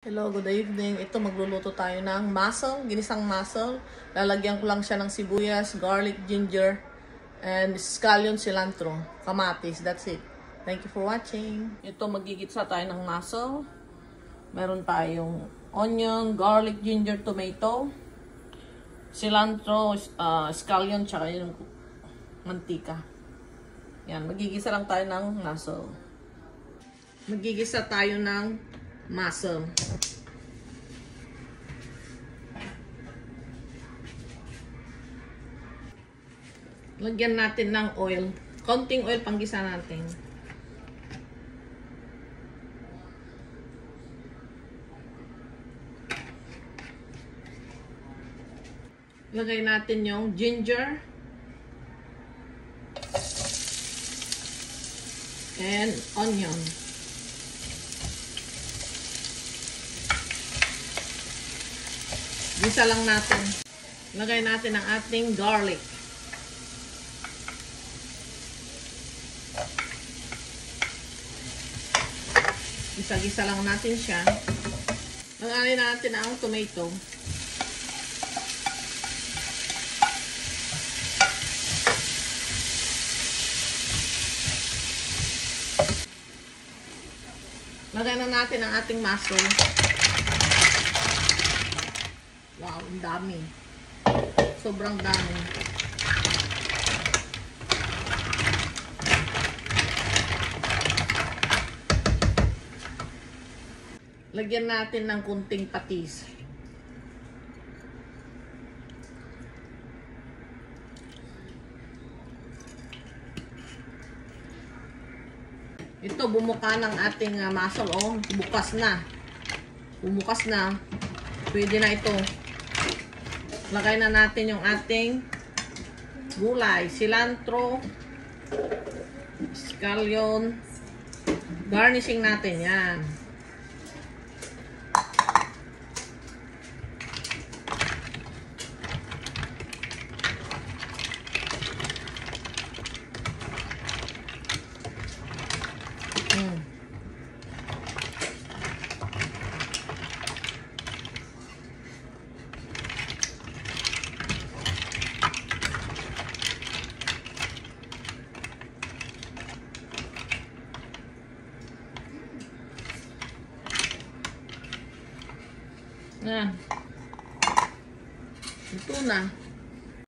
Hello, good evening. Ito magluluto tayo ng mussel, ginisang mussel. Lalagyan ko lang siya ng sibuyas, garlic, ginger, and scallion, cilantro, kamatis. That's it. Thank you for watching. Ito magigitsa tayo ng mussel. Meron tayong onion, garlic, ginger, tomato, cilantro, scallion, tsaka yung mantika. Yan, magigisa lang tayo ng mussel. Magigisa tayo ng mussel. Lagyan natin ng oil. Konting oil panggisa natin. Lagay natin yung ginger and onion. Gisa lang natin. Lagay natin ang ating garlic. Gisa-gisa lang natin siya. Lagay natin ang tomato. Lagay na natin ang ating mussel. Wow, ang dami. Sobrang dami. Lagyan natin ng kunting patis. Ito, bumuka ng ating mussel. Oh, bukas na. Bumukas na. Pwede na ito. Lagay na natin yung ating gulay, cilantro, scallion. Garnishing natin yan. Yan. Ito na.